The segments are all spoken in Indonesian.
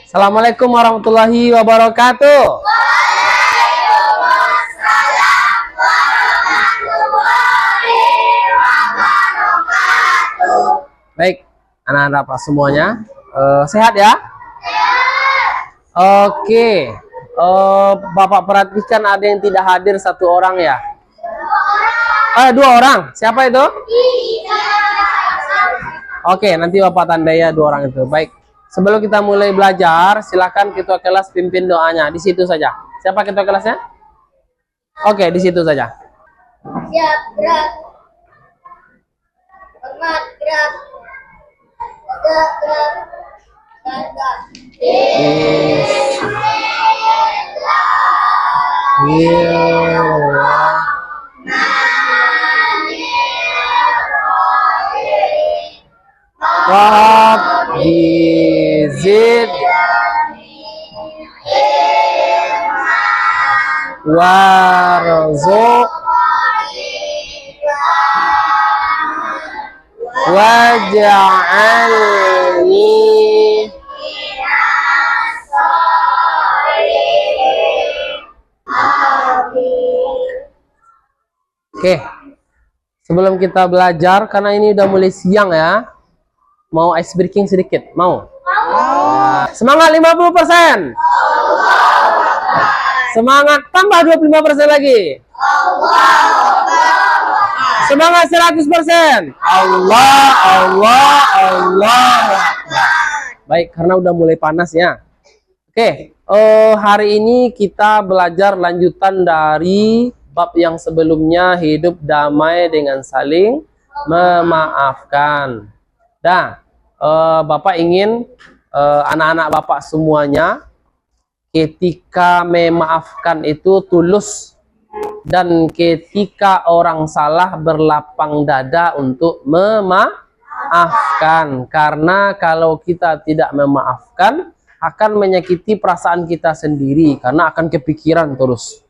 Assalamualaikum warahmatullahi wabarakatuh. Waalaikumsalam warahmatullahi wabarakatuh. Baik, anak-anak Pak semuanya, sehat ya? Oke, Bapak perhatikan ada yang tidak hadir satu orang ya? Dua orang. Siapa itu? Oke, nanti Bapak tandai ya dua orang itu. Baik. Sebelum kita mulai belajar, silakan ketua kelas pimpin doanya. Di situ saja. Siapa ketua kelasnya? Oke, di situ saja. Siap, gerak. Hormat, gerak. Tegak, gerak. Tegak. Rabbi zid warzuq waj'alni Oke, sebelum kita belajar, karena ini udah mulai siang ya, mau ice breaking sedikit? Mau? Semangat 50%. Semangat tambah 25% lagi. Semangat 100%. Allah. Baik, karena udah mulai panas ya. Oke, hari ini kita belajar lanjutan dari bab yang sebelumnya, hidup damai dengan saling memaafkan. Nah, Bapak ingin anak-anak Bapak semuanya ketika memaafkan itu tulus, dan ketika orang salah berlapang dada untuk memaafkan. Karena kalau kita tidak memaafkan akan menyakiti perasaan kita sendiri, karena akan kepikiran terus.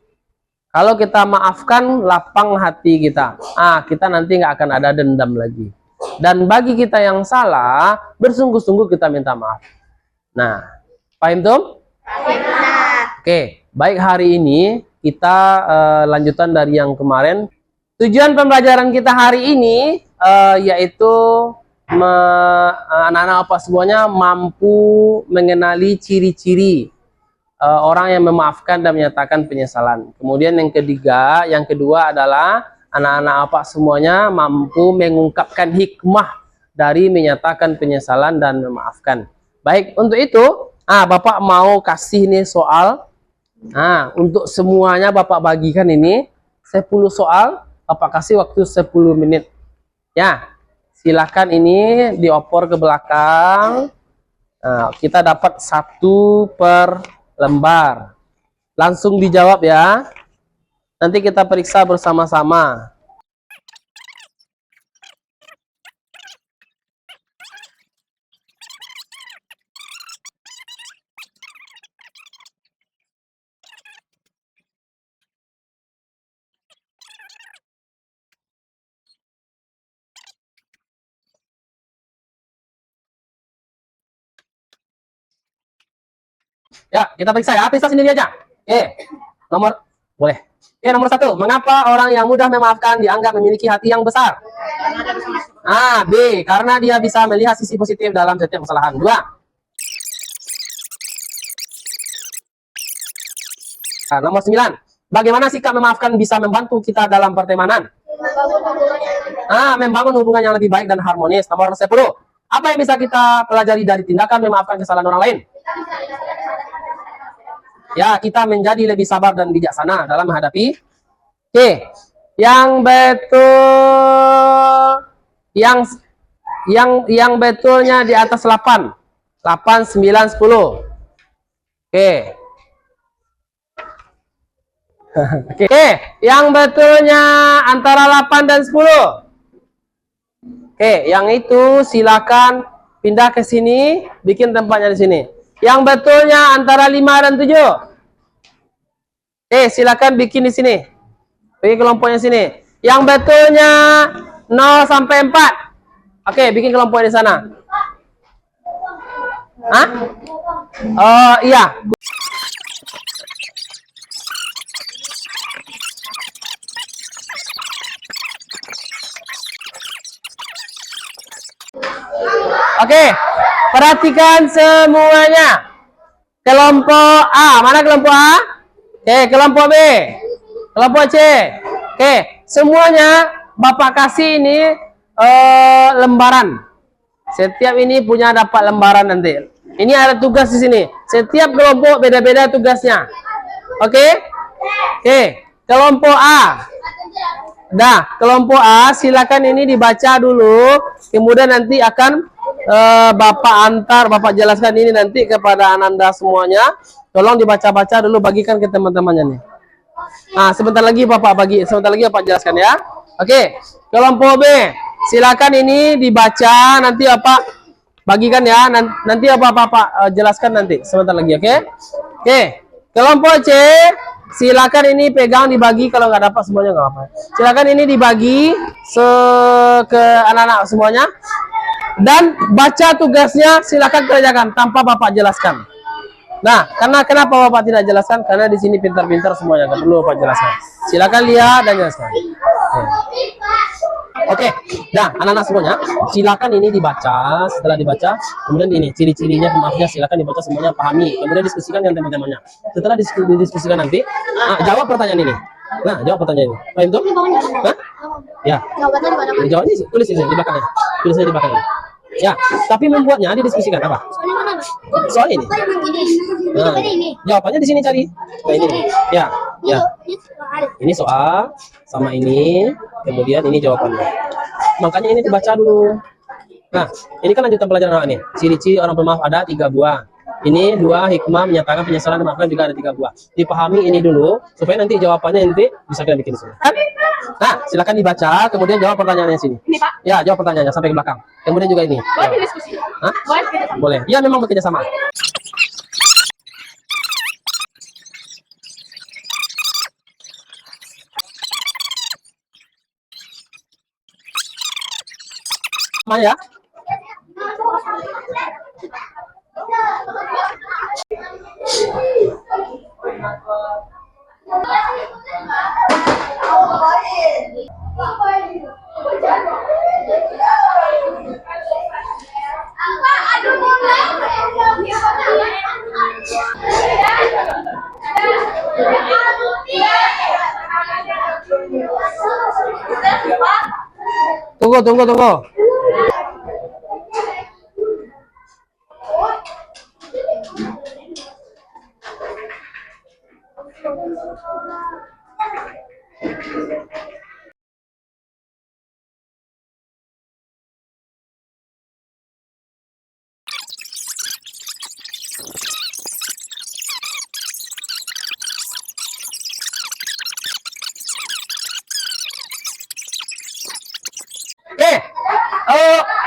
Kalau kita maafkan, lapang hati kita. Kita nanti nggak akan ada dendam lagi. Dan bagi kita yang salah, bersungguh-sungguh kita minta maaf. Nah, paham tuh? Oke, baik, hari ini kita lanjutan dari yang kemarin. Tujuan pembelajaran kita hari ini yaitu anak-anak apa semuanya mampu mengenali ciri-ciri orang yang memaafkan dan menyatakan penyesalan. Kemudian yang kedua adalah anak-anak apa semuanya mampu mengungkapkan hikmah dari menyatakan penyesalan dan memaafkan. Baik, untuk itu Bapak mau kasih nih soal. Untuk semuanya Bapak bagikan ini 10 soal. Bapak kasih waktu 10 menit. Ya, silakan ini diopor ke belakang. Kita dapat 1 per lembar. Langsung dijawab ya. Nanti kita periksa bersama-sama. Ya, kita periksa ya. Periksa sendiri aja. Nomor 1. Mengapa orang yang mudah memaafkan dianggap memiliki hati yang besar? B. Karena dia bisa melihat sisi positif dalam setiap kesalahan. 2. Nomor 9. Bagaimana sikap memaafkan bisa membantu kita dalam pertemanan? Membangun hubungan yang lebih baik dan harmonis. Nomor 10. Apa yang bisa kita pelajari dari tindakan memaafkan kesalahan orang lain? Ya, kita menjadi lebih sabar dan bijaksana dalam menghadapi. Yang betul, yang betulnya di atas 8, 9, 10. Yang betulnya antara 8 dan 10. Yang itu silakan pindah ke sini, bikin tempatnya di sini. Yang betulnya antara 5 dan 7. Silakan bikin di sini. Bikin kelompoknya sini. Yang betulnya 0 sampai 4. Bikin kelompok di sana. Iya. Oke, perhatikan semuanya. Kelompok A, mana kelompok A? Oke, kelompok B, kelompok C. Oke, semuanya Bapak kasih ini lembaran. Setiap ini punya dapat lembaran nanti. Ini ada tugas di sini. Setiap kelompok beda-beda tugasnya. Oke? Oke, kelompok A. Dah, kelompok A silakan ini dibaca dulu. Kemudian nanti akan Bapak jelaskan ini nanti kepada Ananda semuanya. Tolong dibaca-baca dulu, bagikan ke teman-temannya nih. Nah, sebentar lagi Bapak jelaskan ya. Oke, kelompok B. Silakan ini dibaca, nanti Bapak bagikan ya. Nanti Bapak jelaskan nanti sebentar lagi, oke? Oke, kelompok C. Silakan ini pegang dibagi, kalau nggak dapat semuanya nggak apa-apa. Silakan ini dibagi ke anak-anak semuanya. Dan baca tugasnya silakan kerjakan tanpa Bapak jelaskan. Nah, kenapa Bapak tidak jelaskan? Karena di sini pintar-pintar semuanya, nggak perlu Bapak jelaskan. Silakan lihat dan jelaskan. Oke, nah anak-anak semuanya, silakan ini dibaca. Setelah dibaca, kemudian ini ciri-cirinya, pemaafnya silakan dibaca semuanya, pahami. Kemudian diskusikan dengan teman-temannya. Setelah didiskusikan nanti, jawab pertanyaan ini. Nah, jawab pertanyaan ini. Paham tuh? Hah? Ya. Jawabannya di mana, Pak? Jawabnya tulis di belakangnya. Tulisnya di belakangnya. Ya, tapi membuatnya didiskusikan apa? Soalnya mana, Pak? Soal ini. Nah, jawabannya di sini cari. Nah, ini. Ya, ya. Ini soal sama ini, kemudian ini jawabannya. Makanya ini dibaca dulu. Nah, ini kan lanjutan pelajaran anak nih. Ciri-ciri orang pemaaf ada 3 buah. Ini 2 hikmah menyatakan penyesalan dan maafkan juga ada 3 buah. Dipahami ini dulu supaya nanti jawabannya nanti bisa kita bikin di sini. Nah, silakan dibaca, kemudian jawab pertanyaannya sini. Ini Pak. Ya, jawab pertanyaannya sampai ke belakang. Kemudian juga ini. Boleh Ya. diskusi. Hah? Boleh kita sama. Boleh. Ya, memang bekerja sama. Sama ya. Tunggu.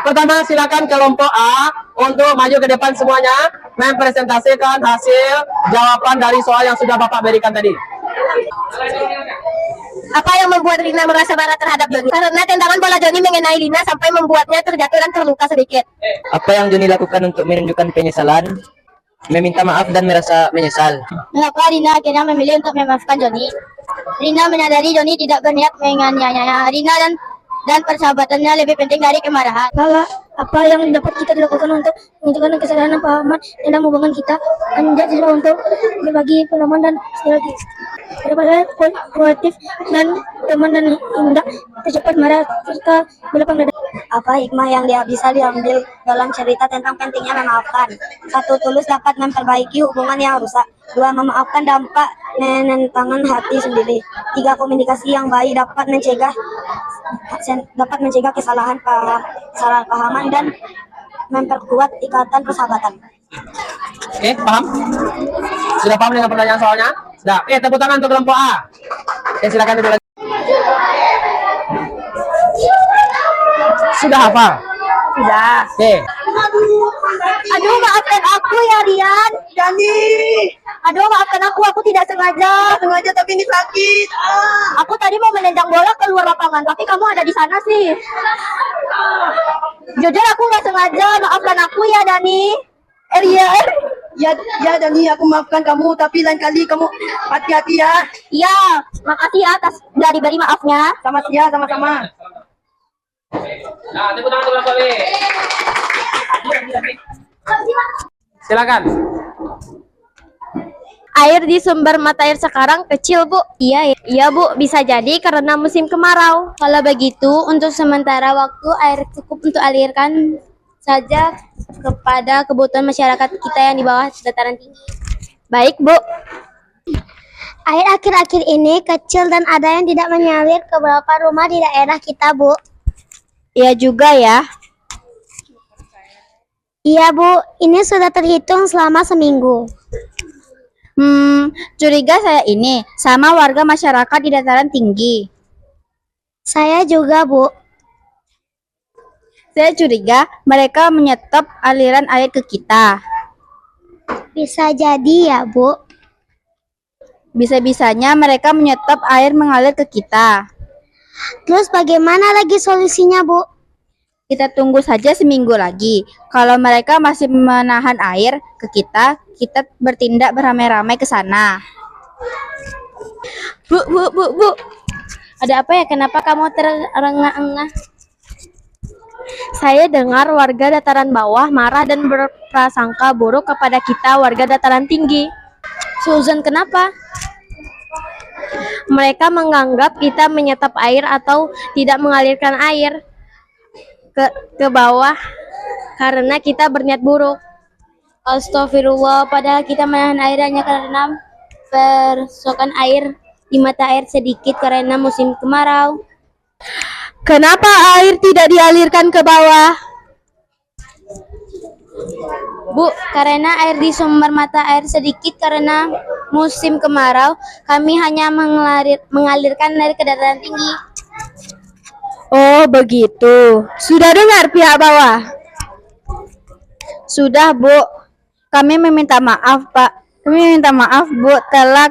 Pertama silakan kelompok A untuk maju ke depan semuanya, mempresentasikan hasil jawaban dari soal yang sudah Bapak berikan tadi. Apa yang membuat Rina merasa marah terhadap Joni? Karena tendangan bola Joni mengenai Rina sampai membuatnya terjatuh dan terluka sedikit. Apa yang Joni lakukan untuk menunjukkan penyesalan? Meminta maaf dan merasa menyesal. Mengapa Rina akhirnya memilih untuk memaafkan Joni? Rina menyadari Joni tidak berniat menganiaya Rina dan persahabatannya lebih penting dari kemarahan. Apa yang dapat kita lakukan untuk menunjukkan kesadaran dan pahaman tentang hubungan kita? Anda juga untuk berbagi pengalaman dan strategi. Daripada proaktif dan teman dan indah tercepat marah serta berlapang dada. Apa hikmah yang bisa diambil dalam cerita tentang pentingnya memaafkan? 1. Tulus dapat memperbaiki hubungan yang rusak. 2. Memaafkan dampak menentangan hati sendiri. 3. Komunikasi yang baik dapat mencegah kesalahan pahaman dan memperkuat ikatan persahabatan. Oke, paham? Sudah paham dengan pertanyaan soalnya? Sudah. Tepuk tangan untuk kelompok A. Silakan duduk lagi. Sudah hafal? Sudah. Oke. Aduh, maafkan aku ya Rian. Jani. Aduh, maafkan aku tidak sengaja. Sengaja tapi ini sakit. Aku tadi mau menendang bola keluar lapangan, tapi kamu ada di sana sih. Jujur aku nggak sengaja, maafkan aku ya Dani. Ria. Ya Dani, aku maafkan kamu, tapi lain kali kamu hati-hati ya. Iya, makasih ya atas udah diberi maafnya. Sama-sama. Nah, tepuk tangan dulu kali. Silakan. Air di sumber mata air sekarang kecil, Bu. Iya, Bu. Bisa jadi karena musim kemarau. Kalau begitu, untuk sementara waktu air cukup untuk alirkan saja kepada kebutuhan masyarakat kita yang di bawah dataran tinggi. Baik, Bu. Air akhir-akhir ini kecil dan ada yang tidak mengalir ke beberapa rumah di daerah kita, Bu. Iya juga ya. Iya, Bu. Ini sudah terhitung selama seminggu. Curiga saya ini sama warga masyarakat di dataran tinggi. Saya juga, Bu. Saya curiga mereka menyetop aliran air ke kita. Bisa jadi ya, Bu. Bisa-bisanya mereka menyetop air mengalir ke kita. Terus bagaimana lagi solusinya, Bu? Kita tunggu saja seminggu lagi. Kalau mereka masih menahan air ke kita bertindak beramai-ramai ke sana. Bu. Ada apa ya? Kenapa kamu terengah-engah? Saya dengar warga dataran bawah marah dan berprasangka buruk kepada kita warga dataran tinggi. Susan, kenapa? Mereka menganggap kita menyetop air atau tidak mengalirkan air ke bawah karena kita berniat buruk. Astagfirullah, padahal kita menahan air hanya karena pasokan air di mata air sedikit karena musim kemarau. Kenapa air tidak dialirkan ke bawah? Bu, karena air di sumber mata air sedikit karena musim kemarau, kami hanya mengalirkan air ke dataran tinggi. Oh, begitu. Sudah dengar pihak bawah? Sudah, Bu. Kami meminta maaf, Pak. Kami meminta maaf, Bu, telah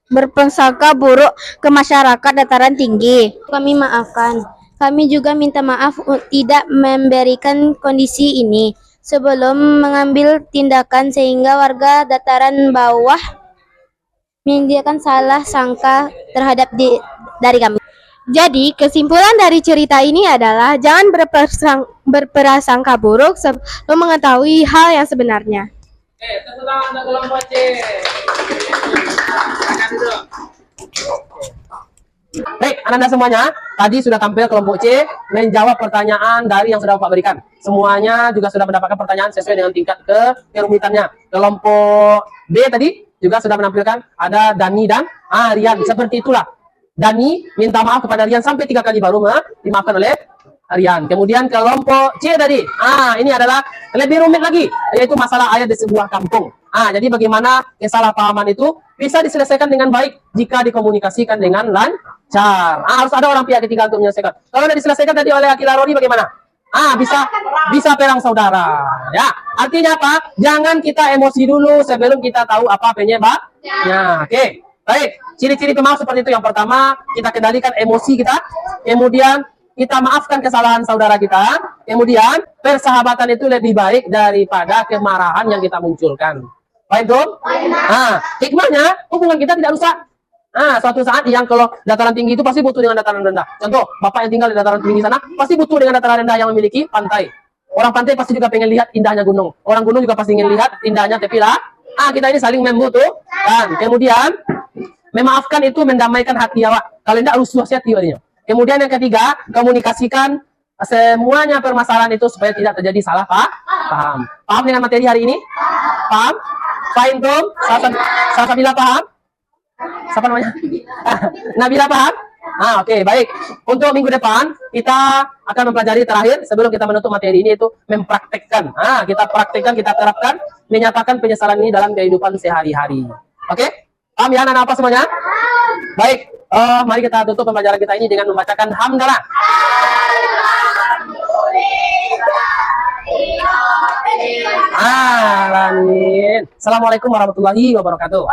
berprasangka buruk ke masyarakat dataran tinggi. Kami maafkan. Kami juga minta maaf tidak memberikan kondisi ini sebelum mengambil tindakan sehingga warga dataran bawah menyediakan salah sangka terhadap dari kami. Jadi, kesimpulan dari cerita ini adalah jangan berprasangka buruk sebelum mengetahui hal yang sebenarnya. Tepuk tangan untuk kelompok C. Silakan duduk. Baik, anak-anak semuanya, tadi sudah tampil kelompok C menjawab pertanyaan dari yang sudah Bapak berikan. Semuanya juga sudah mendapatkan pertanyaan sesuai dengan tingkat kerumitannya. Kelompok B tadi juga sudah menampilkan ada Dani dan Rian. Seperti itulah. Dani minta maaf kepada Rian sampai 3 kali baru dimaafkan oleh Rian. Kemudian kelompok C tadi, ini adalah lebih rumit lagi, yaitu masalah air di sebuah kampung. Jadi bagaimana kesalahpahaman itu bisa diselesaikan dengan baik jika dikomunikasikan dengan lancar. Harus ada orang pihak ketiga untuk menyelesaikan. Kalau tidak diselesaikan tadi oleh Akila Roni bagaimana? Bisa perang saudara. Ya, artinya apa? Jangan kita emosi dulu sebelum kita tahu apa penyebabnya. Oke. Baik, ciri-ciri pemaaf seperti itu. Yang pertama, kita kendalikan emosi kita. Kemudian, kita maafkan kesalahan saudara kita. Kemudian, persahabatan itu lebih baik daripada kemarahan yang kita munculkan. Baik, Dom? Hikmahnya, hubungan kita tidak rusak. Suatu saat yang kalau dataran tinggi itu pasti butuh dengan dataran rendah. Contoh, Bapak yang tinggal di dataran tinggi sana, pasti butuh dengan dataran rendah yang memiliki pantai. Orang pantai pasti juga pengen lihat indahnya gunung. Orang gunung juga pasti ingin lihat indahnya tepi laut. Kita ini saling membutuhkan. Kemudian, memaafkan itu mendamaikan hati awak. Kalau tidak rusuh hati wadinya. Kemudian yang ketiga, komunikasikan semuanya permasalahan itu supaya tidak terjadi salah paham. Paham dengan materi hari ini? Paham? Fahim Tom? Salsabila paham? Siapa namanya? Nabila paham? Oke, baik. Untuk minggu depan kita akan mempelajari terakhir sebelum kita menutup materi ini, itu mempraktekkan. Kita praktekkan, kita terapkan, menyatakan penyesalan ini dalam kehidupan sehari-hari. Oke? Paham ya anak-anak apa semuanya? Baik, mari kita tutup pembelajaran kita ini dengan membacakan hamdalah. Alamin. Assalamualaikum warahmatullahi wabarakatuh.